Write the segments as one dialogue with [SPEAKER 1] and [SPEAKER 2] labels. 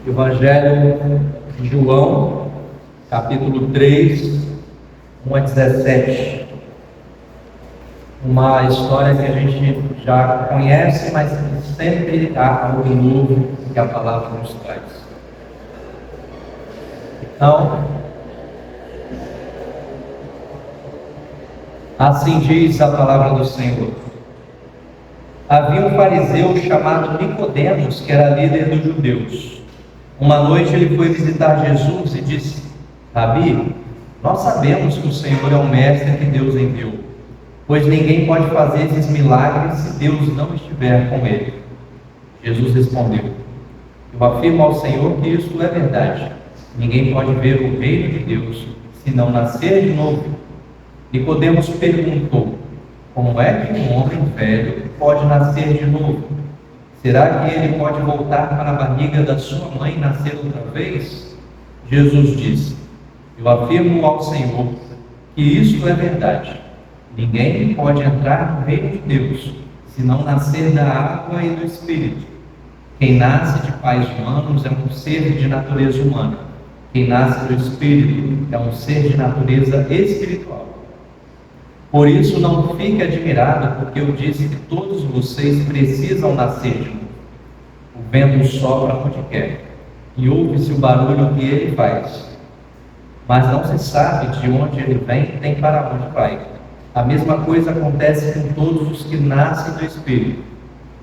[SPEAKER 1] Evangelho de João, capítulo 3, 1 a 17. Uma história que a gente já conhece, mas que sempre há algo novo que a palavra nos traz. Então, assim diz a palavra do Senhor. Havia um fariseu chamado Nicodemos, que era líder dos judeus. Uma noite ele foi visitar Jesus e disse: Rabi, nós sabemos que o Senhor é o mestre que Deus enviou, pois ninguém pode fazer esses milagres se Deus não estiver com ele. Jesus respondeu: Eu afirmo ao Senhor que isto é verdade. Ninguém pode ver o reino de Deus se não nascer de novo. Nicodemos perguntou: Como é que um homem velho pode nascer de novo? Será que ele pode voltar para a barriga da sua mãe e nascer outra vez? Jesus disse: Eu afirmo ao Senhor que isto é verdade. Ninguém pode entrar no reino de Deus se não nascer da água e do Espírito. Quem nasce de pais humanos é um ser de natureza humana. Quem nasce do Espírito é um ser de natureza espiritual. Por isso não fique admirado, porque eu disse que todos vocês precisam nascer de novo. O vento sopra onde quer, e ouve-se o barulho que ele faz, mas não se sabe de onde ele vem nem para onde vai. A mesma coisa acontece com todos os que nascem do Espírito.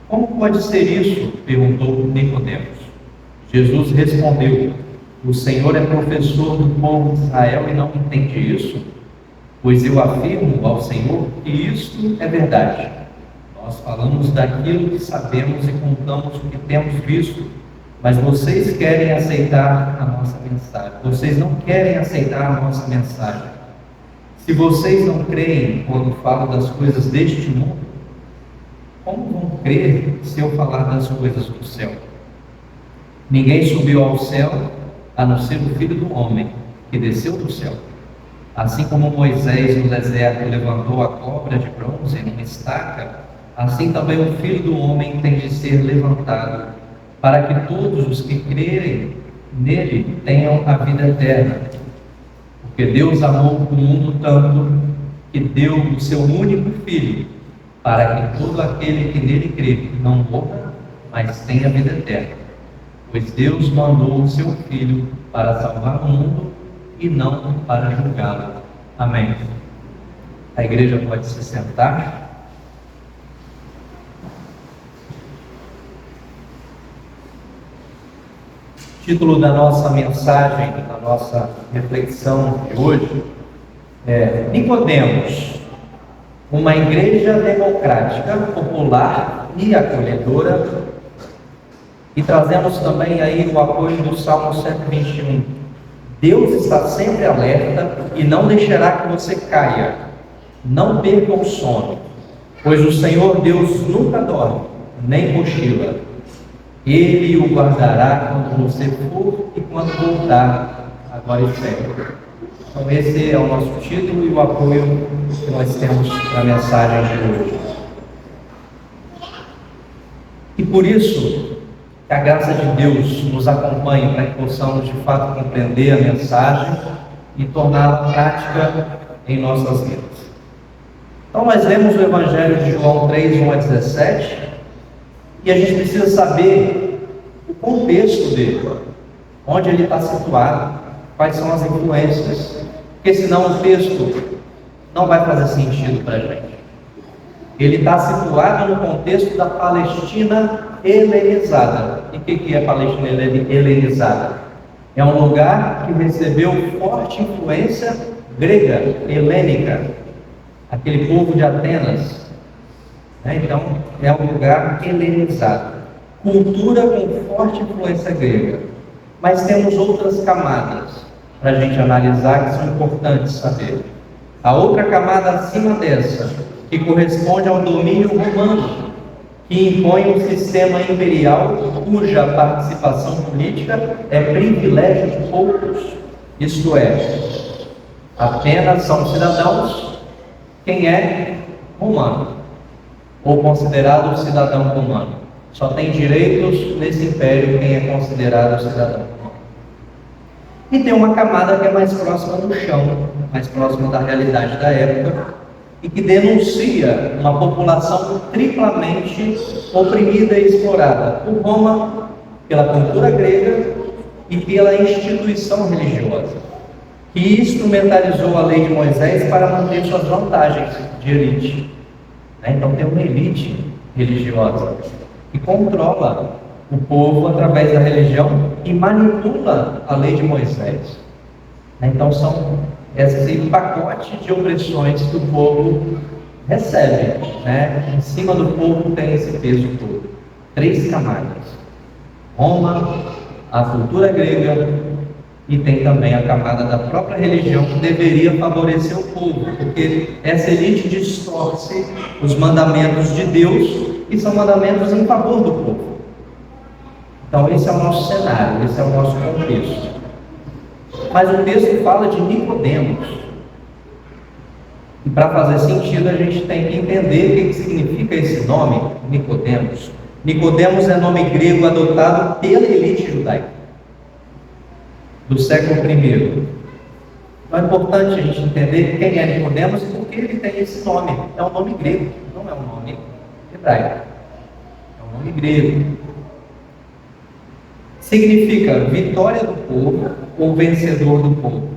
[SPEAKER 1] Como pode ser isso? Perguntou Nicodemos. Jesus respondeu: O Senhor é professor do povo de Israel e não entende isso? Pois eu afirmo ao Senhor que isto é verdade. Nós falamos daquilo que sabemos e contamos o que temos visto, mas vocês querem aceitar a nossa mensagem. Vocês não querem aceitar a nossa mensagem. Se vocês não creem quando falo das coisas deste mundo, como vão crer se eu falar das coisas do céu? Ninguém subiu ao céu a não ser o Filho do Homem, que desceu do céu. Assim como Moisés no deserto levantou a cobra de bronze numa estaca, assim também o Filho do Homem tem de ser levantado, para que todos os que crerem nele tenham a vida eterna. Porque Deus amou o mundo tanto que deu o seu único Filho, para que todo aquele que nele crê não morra, mas tenha a vida eterna. Pois Deus mandou o seu Filho para salvar o mundo e não para julgá-lo. Amém. A igreja pode se sentar. O título da nossa mensagem, da nossa reflexão de hoje é Nicodemos, uma igreja democrática, popular e acolhedora. E trazemos também aí o apoio do Salmo 121. Deus está sempre alerta e não deixará que você caia. Não perca o sono, pois o Senhor Deus nunca dorme, nem cochila. Ele o guardará quando você for e quando voltar, agora e sempre. Então esse é o nosso título e o apoio que nós temos para a mensagem de hoje. E por isso, que a graça de Deus nos acompanhe para que possamos de fato compreender a mensagem e torná-la prática em nossas vidas. Então nós lemos o Evangelho de João 3, 1 a 17, e a gente precisa saber o contexto dele, onde ele está situado, quais são as influências, porque senão o texto não vai fazer sentido para a gente. Ele está situado no contexto da Palestina helenizada. E o que é Palestina helenizada? É um lugar que recebeu forte influência grega, helênica, aquele povo de Atenas. Então, é um lugar helenizado. Cultura com forte influência grega. Mas temos outras camadas para a gente analisar que são importantes saber. A outra camada acima dessa, que corresponde ao domínio romano, que impõe um sistema imperial cuja participação política é privilégio de poucos, isto é, apenas são cidadãos quem é romano, ou considerado cidadão romano. Só tem direitos nesse império quem é considerado cidadão. E tem uma camada que é mais próxima do chão, mais próxima da realidade da época, e que denuncia uma população triplamente oprimida e explorada por Roma, pela cultura grega e pela instituição religiosa, que instrumentalizou a lei de Moisés para manter suas vantagens de elite. Então tem uma elite religiosa que controla o povo através da religião e manipula a lei de Moisés. Então são esse pacote de opressões que o povo recebe, Em cima do povo tem esse peso todo. 3 camadas: Roma, a cultura grega e tem também a camada da própria religião, que deveria favorecer o povo, porque essa elite distorce os mandamentos de Deus, e são mandamentos em favor do povo. Então esse é o nosso cenário, esse é o nosso contexto. Mas o texto fala de Nicodemos, e para fazer sentido a gente tem que entender o que significa esse nome, Nicodemos. Nicodemos é nome grego adotado pela elite judaica do século I. Então é importante a gente entender quem é Nicodemos e por que ele tem esse nome. É um nome grego, não é um nome hebraico. É um nome grego. Significa vitória do povo ou vencedor do povo.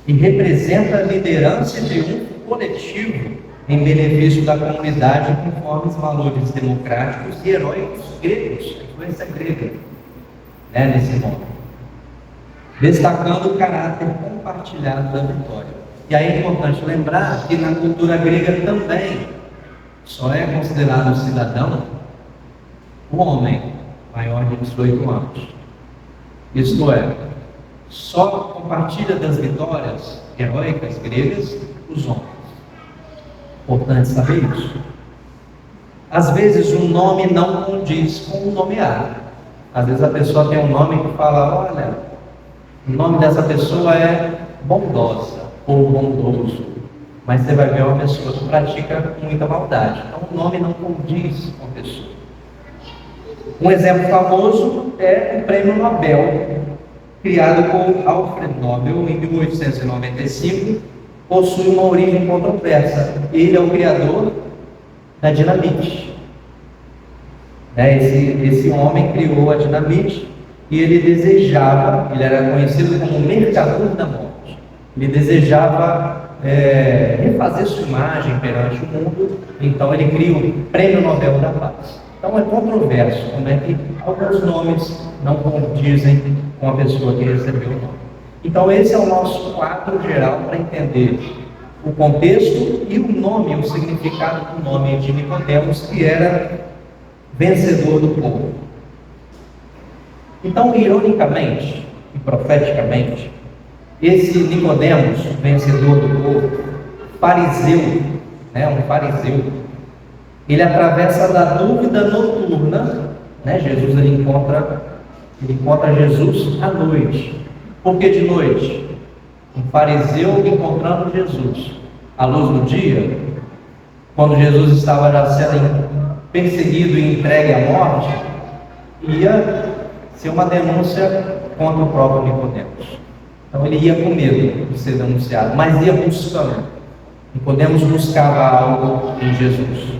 [SPEAKER 1] E representa a liderança e triunfo coletivo em benefício da comunidade conforme os valores democráticos e heróicos gregos. A influência grega, nesse nome. Destacando o caráter compartilhado da vitória. E aí é importante lembrar que na cultura grega também só é considerado cidadão o homem maior de 18 anos. Isto é, só compartilha das vitórias heróicas gregas os homens. Importante saber isso. Às vezes um nome não condiz com o nomeado. Às vezes a pessoa tem um nome que fala: olha, o nome dessa pessoa é bondosa ou bondoso, mas você vai ver uma pessoa que pratica muita maldade. Então o nome não condiz com a pessoa. Um exemplo famoso é o Prêmio Nobel, criado por Alfred Nobel em 1895, possui uma origem controversa. Ele é o criador da dinamite. Esse homem criou a dinamite e ele era conhecido como mercador da morte. Ele desejava refazer sua imagem perante o mundo, então ele cria o Prêmio Nobel da Paz. Então é controverso como é que alguns nomes não condizem com a pessoa que recebeu o nome. Então esse é o nosso quadro geral para entender o contexto e o nome, o significado do nome de Nicodemos, que era vencedor do povo. Então, ironicamente e profeticamente, esse Nicodemos, vencedor do povo, fariseu, um fariseu, ele atravessa da dúvida noturna, Jesus ele encontra Jesus à noite. Por que de noite? Um fariseu encontrando Jesus à luz do dia, quando Jesus estava já sendo perseguido e entregue à morte, ia ser uma denúncia contra o próprio Nicodemos. Então ele ia com medo de ser denunciado, mas ia buscando. Nicodemos buscava algo em Jesus.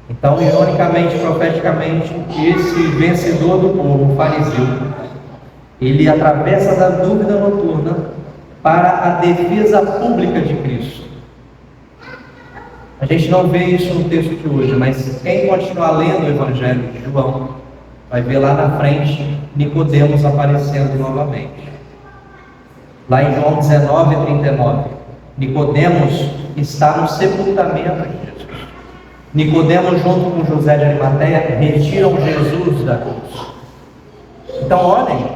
[SPEAKER 1] Então, ironicamente, profeticamente, esse vencedor do povo, fariseu, ele atravessa da dúvida noturna para a defesa pública de Cristo. A gente não vê isso no texto de hoje, mas quem continuar lendo o Evangelho de João vai ver lá na frente Nicodemos aparecendo novamente. Lá em João 19:39, Nicodemos está no sepultamento de Jesus. Nicodemos, junto com José de Arimateia, retiram Jesus da cruz. Então, olhem,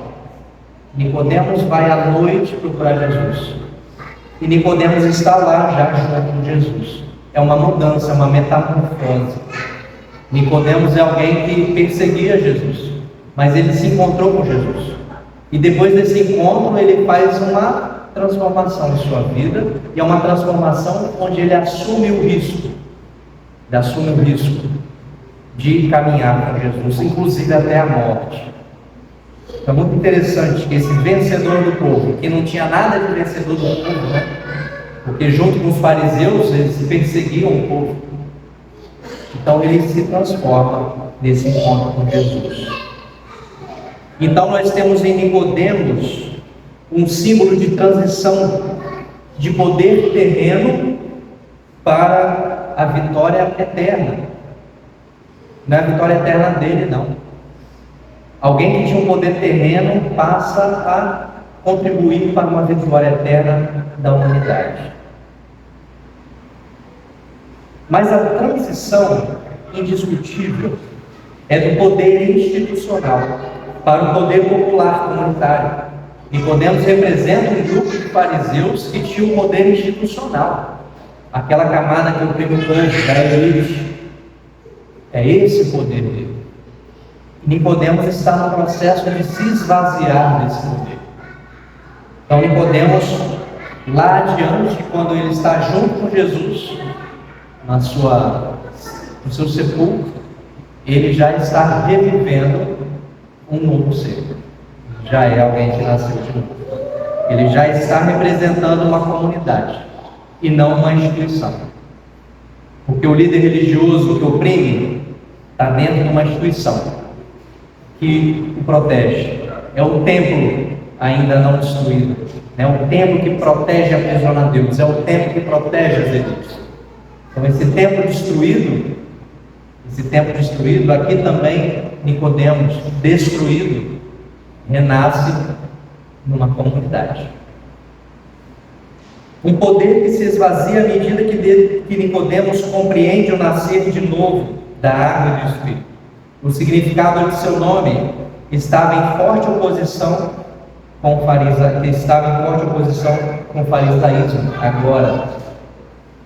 [SPEAKER 1] Nicodemos vai à noite procurar Jesus. E Nicodemos está lá já junto com Jesus. É uma mudança, uma metamorfose. Nicodemos é alguém que perseguia Jesus, mas ele se encontrou com Jesus. E depois desse encontro, ele faz uma transformação em sua vida, e é uma transformação onde ele assume o risco. Ele assume o risco de caminhar com Jesus, inclusive até a morte. É muito interessante que esse vencedor do povo, que não tinha nada de vencedor do povo, né? Porque junto com os fariseus eles perseguiam o povo. Então ele se transforma nesse encontro com Jesus. Então nós temos em Nicodemos um símbolo de transição de poder terreno para a vitória eterna. Não é a vitória eterna dele, não. Alguém que tinha um poder terreno passa a contribuir para uma vitória eterna da humanidade. Mas a transição indiscutível é do poder institucional para o poder popular comunitário. Nicodemos representa um grupo de fariseus que tinha um poder institucional, aquela camada que oprime o povo, da elite. É esse o poder dele. Nicodemos está no processo de se esvaziar desse poder. Então Nicodemos, lá adiante, quando ele está junto com Jesus, no seu sepulcro, ele já está revivendo um novo ser. Já é alguém que nasceu de novo. Ele já está representando uma comunidade e não uma instituição. Porque o líder religioso que oprime está dentro de uma instituição que o protege. É o templo ainda não destruído. É o templo que protege a aprisionadores. É o templo que protege as elites. Então esse templo destruído, aqui também Nicodemos, destruído, renasce numa comunidade. Um poder que se esvazia à medida que Nicodemos compreende o nascer de novo da água e do Espírito. O significado de seu nome estava em forte oposição com o farisaísmo. Agora,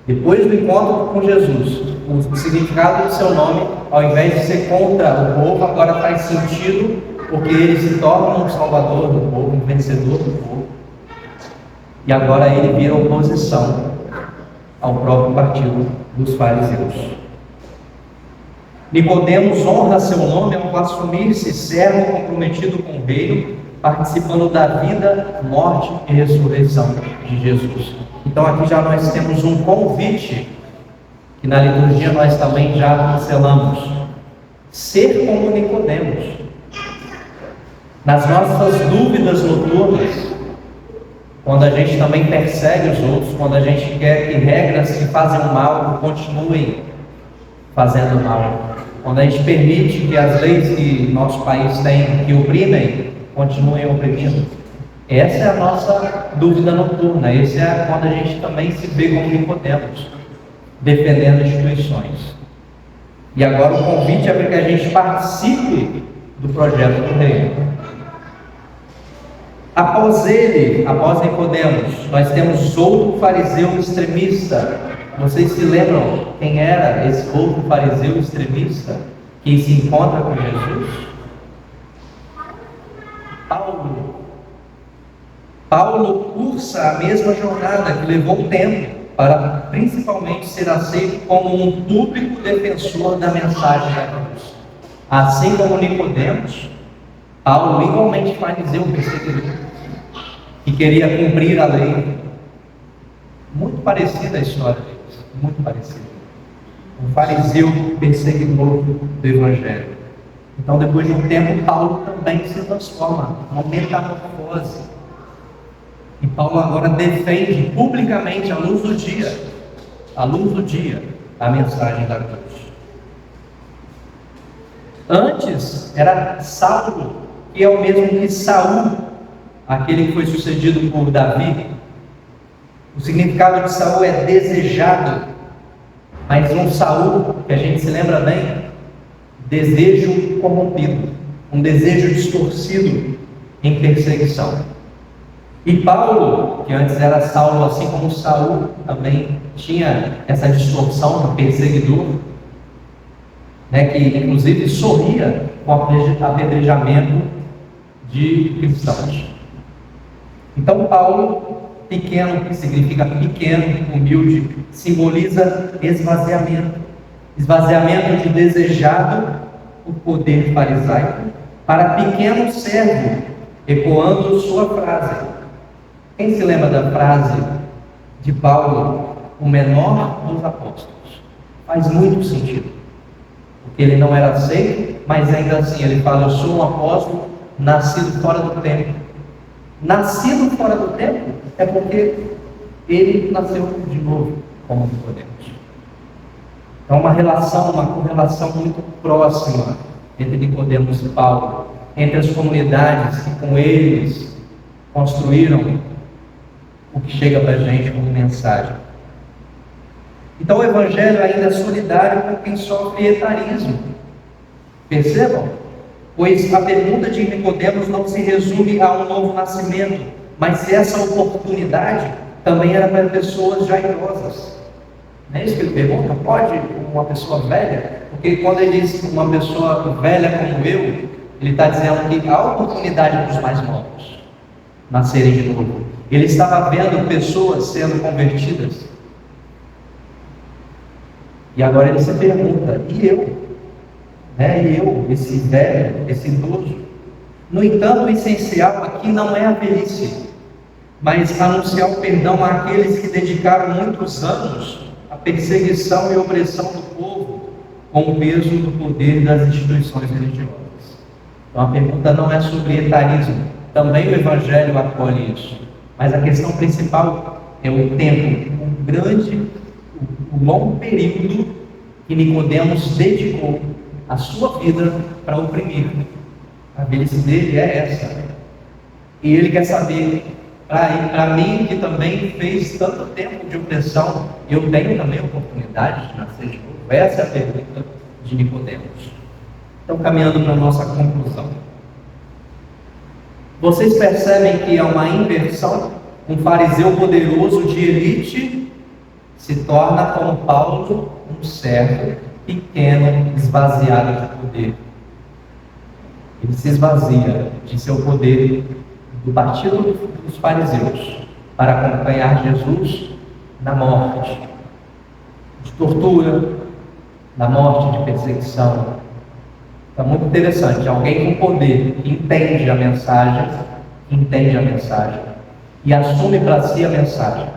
[SPEAKER 1] depois do encontro com Jesus, o significado de seu nome, ao invés de ser contra o povo, agora faz sentido, porque ele se torna um salvador do povo, um vencedor do povo. E agora ele vira oposição ao próprio partido dos fariseus. Nicodemos honra seu nome ao assumir-se servo comprometido com o reino, participando da vida, morte e ressurreição de Jesus. Então aqui já nós temos um convite, que na liturgia nós também já cancelamos. Ser como Nicodemos. Nas nossas dúvidas noturnas, quando a gente também persegue os outros, quando a gente quer que regras que fazem mal continuem fazendo mal, quando a gente permite que as leis que nosso país tem, que oprimem, continuem oprimindo. Essa é a nossa dúvida noturna. Esse é quando a gente também se vê como Nicodemos, defendendo instituições. E agora o convite é para que a gente participe do projeto do reino. Após Nicodemos, nós temos outro fariseu extremista. Vocês se lembram quem era esse outro fariseu extremista que se encontra com Jesus? Paulo cursa a mesma jornada que levou tempo para principalmente ser aceito como um público defensor da mensagem da cruz. Assim como Nicodemos, Paulo igualmente fariseu perseguidor, que queria cumprir a lei. Muito parecida a história deles, muito parecida. Um fariseu perseguidor do Evangelho. Então, depois de um tempo, Paulo também se transforma, uma metamorfose. E Paulo agora defende publicamente, à luz do dia, a mensagem da cruz. Antes era Saulo, que é o mesmo que Saul, aquele que foi sucedido por Davi. O significado de Saul é desejado, mas um Saul, que a gente se lembra bem, desejo corrompido, um desejo distorcido em perseguição. E Paulo, que antes era Saulo, assim como Saul também tinha essa distorção do perseguidor, que inclusive sorria com o apedrejamento de cristãos. Então Paulo, pequeno, que significa pequeno, humilde, simboliza esvaziamento. esvaziamento de desejado o poder farisaico para pequeno servo, ecoando sua frase. Quem se lembra da frase de Paulo, o menor dos apóstolos? Faz muito sentido, porque ele não era aceito, mas ainda assim ele fala: eu sou um apóstolo nascido fora do tempo. Nascido fora do tempo é porque ele nasceu de novo, como podemos. Então, uma correlação muito próxima entre Nicodemos e Paulo, entre as comunidades que com eles construíram o que chega para a gente como mensagem. Então, o Evangelho ainda é solidário com quem sofre etarismo. Percebam? Pois a pergunta de Nicodemos não se resume a um novo nascimento, mas se essa oportunidade também era para pessoas já idosas. Não é isso que ele pergunta? Pode uma pessoa velha? Porque quando ele diz uma pessoa velha como eu, ele está dizendo que há oportunidade para os mais novos nascerem de novo. Ele estava vendo pessoas sendo convertidas. E agora ele se pergunta: e eu? E eu, esse velho, esse idoso? No entanto, o essencial aqui não é a velhice, mas anunciar o perdão àqueles que dedicaram muitos anos à perseguição e opressão do povo com o peso do poder das instituições religiosas. Então a pergunta não é sobre etarismo, também o Evangelho acolhe isso, mas a questão principal é o tempo, o longo período que Nicodemos dedicou a sua vida para oprimir. A velhice dele é essa. E ele quer saber, para mim que também fez tanto tempo de opressão, eu tenho também a oportunidade de nascer de novo? Essa é a pergunta de Nicodemos. Então, caminhando para a nossa conclusão. Vocês percebem que é uma inversão? Um fariseu poderoso de elite se torna, como Paulo, um servo pequeno, esvaziado de poder. Ele se esvazia de seu poder do partido dos fariseus para acompanhar Jesus na morte, de tortura, na morte de perseguição. Então, muito interessante, alguém com poder que entende a mensagem e assume para si a mensagem,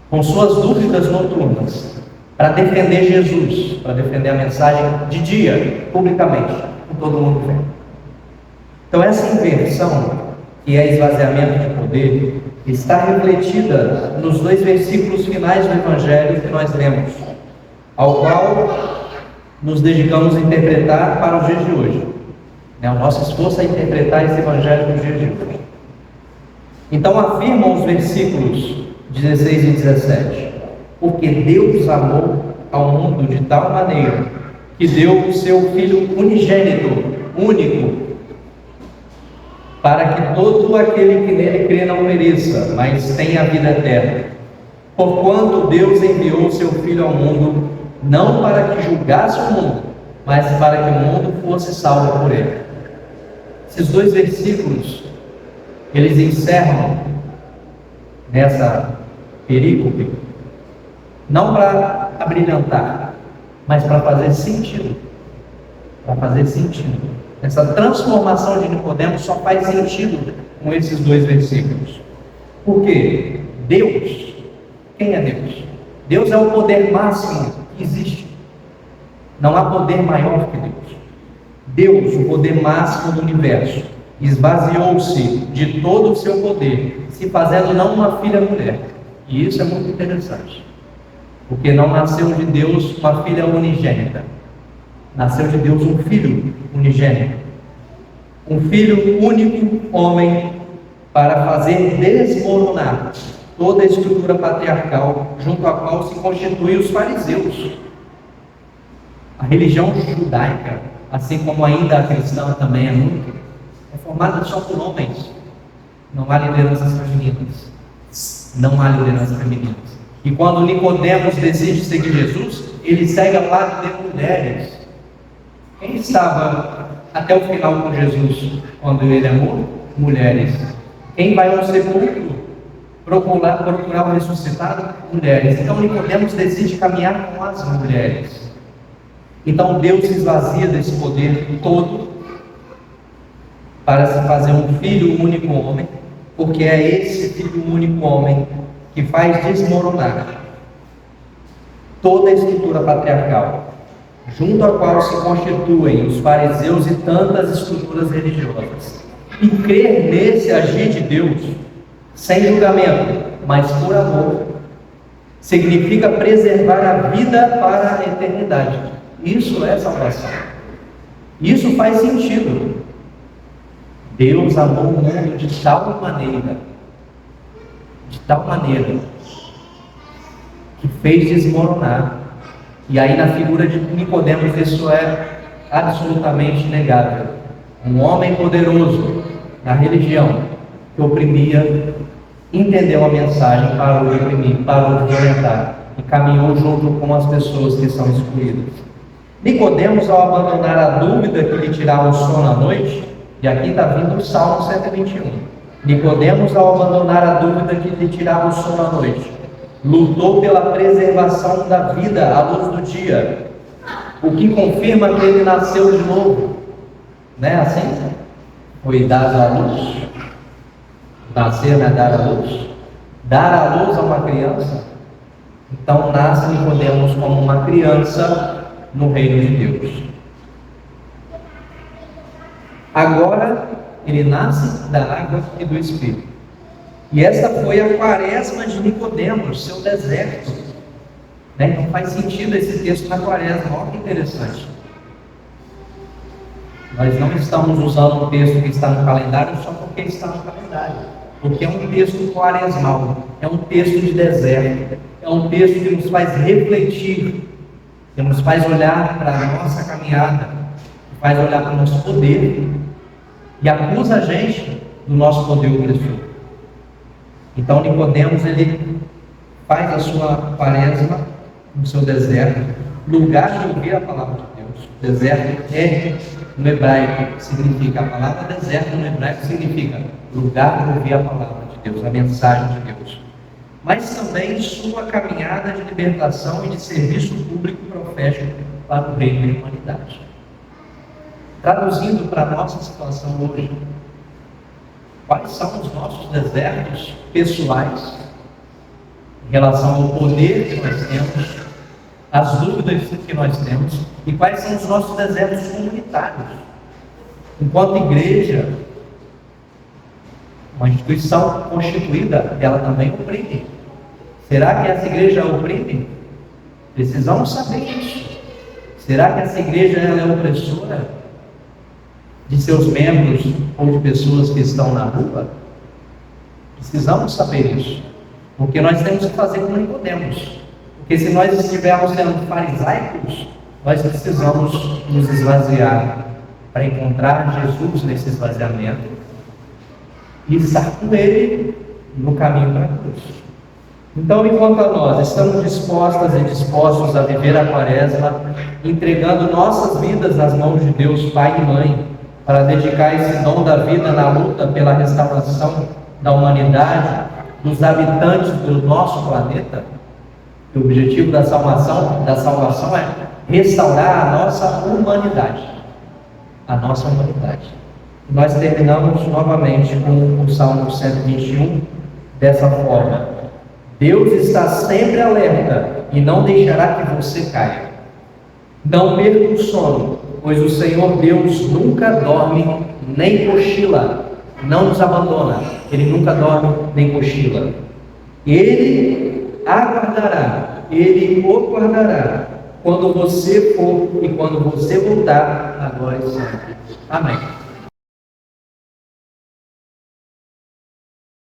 [SPEAKER 1] com suas dúvidas noturnas, para defender Jesus, para defender a mensagem de dia, publicamente, com todo mundo vendo. Então, essa inversão, que é esvaziamento de poder, está refletida nos 2 versículos finais do Evangelho que nós lemos, ao qual nos dedicamos a interpretar para os dias de hoje. O nosso esforço é interpretar esse Evangelho nos dias de hoje. Então, afirmam os versículos 16 e 17: porque Deus amou ao mundo de tal maneira que deu o seu Filho unigênito, único, para que todo aquele que nele crê não pereça, mas tenha a vida eterna. Porquanto Deus enviou o seu Filho ao mundo, não para que julgasse o mundo, mas para que o mundo fosse salvo por ele. Esses 2 versículos, eles encerram nessa perícope, não para abrilhantar, mas para fazer sentido. Essa transformação de Nicodemos só faz sentido com esses 2 versículos. Por quê? Deus. Quem é Deus? Deus é o poder máximo que existe. Não há poder maior que Deus. Deus, o poder máximo do universo, esvaziou-se de todo o seu poder, se fazendo não uma filha mulher. E isso é muito interessante, porque não nasceu de Deus uma filha unigênita, nasceu de Deus um filho unigênito, um filho único homem, para fazer desmoronar toda a estrutura patriarcal junto à qual se constituem os fariseus. A religião judaica, assim como ainda a cristã também é formada só por homens. Não há lideranças femininas. E quando Nicodemos decide seguir Jesus, ele segue ao lado de mulheres. Quem estava até o final com Jesus quando ele é morto? Mulheres. Quem vai ao sepulcro procurar o ressuscitado? Mulheres. Então Nicodemos decide caminhar com as mulheres. Então Deus se esvazia desse poder todo para se fazer um filho único homem, porque é esse filho único homem que faz desmoronar toda a estrutura patriarcal, junto à qual se constituem os fariseus e tantas estruturas religiosas. E crer nesse agir de Deus, sem julgamento, mas por amor, significa preservar a vida para a eternidade. Isso é salvação. Isso faz sentido. Deus amou o mundo de tal maneira, que fez desmoronar. E aí, na figura de Nicodemos, isso é absolutamente negável. Um homem poderoso na religião, que oprimia, entendeu a mensagem, parou de oprimir, parou de violentar e caminhou junto com as pessoas que são excluídas. Nicodemos, ao abandonar a dúvida que lhe tirava o sono à noite, e aqui está vindo o Salmo 121. Nicodemos, ao abandonar a dúvida que lhe tirava o sono à noite, lutou pela preservação da vida à luz do dia, o que confirma que ele nasceu de novo. Não é assim? Foi dar à luz. Nascer não é dar à luz. Dar à luz a uma criança. Então nasce Nicodemos como uma criança no reino de Deus. Agora ele nasce da água e do Espírito. E esta foi a quaresma de Nicodemos, seu deserto. Então faz sentido esse texto na quaresma. Olha que interessante. Nós não estamos usando um texto que está no calendário só porque está no calendário. Porque é um texto quaresmal, é um texto de deserto, é um texto que nos faz refletir, que nos faz olhar para a nossa caminhada, que faz olhar para o nosso poder e acusa a gente do nosso poder opressor. Então Nicodemos, ele faz a sua quaresma no seu deserto, lugar de ouvir a palavra de Deus. Deserto é, no hebraico, significa, a palavra deserto no hebraico significa lugar de ouvir a palavra de Deus, a mensagem de Deus. Mas também sua caminhada de libertação e de serviço público profético para o reino da humanidade. Traduzindo para a nossa situação hoje, quais são os nossos desertos pessoais em relação ao poder que nós temos, as dúvidas que nós temos, e quais são os nossos desertos comunitários? Enquanto igreja, uma instituição constituída, ela também oprime. Será que essa igreja oprime? Precisamos saber isso. Será que essa igreja ela é opressora de seus membros ou de pessoas que estão na rua? Precisamos saber isso, porque nós temos que fazer como Nicodemos. Porque se nós estivermos sendo farisaicos, nós precisamos nos esvaziar para encontrar Jesus nesse esvaziamento e estar com Ele no caminho para a cruz. Então, enquanto a nós estamos dispostas e dispostos a viver a quaresma, entregando nossas vidas nas mãos de Deus, Pai e Mãe, para dedicar esse dom da vida na luta pela restauração da humanidade, dos habitantes do nosso planeta, o objetivo da salvação é restaurar a nossa humanidade. A nossa humanidade. Nós terminamos novamente com o Salmo 121 dessa forma: Deus está sempre alerta e não deixará que você caia. Não perca o sono, pois o Senhor Deus nunca dorme nem cochila. Não nos abandona, Ele nunca dorme nem cochila. Ele aguardará, Ele o guardará quando você for e quando você voltar, agora e sempre. Amém.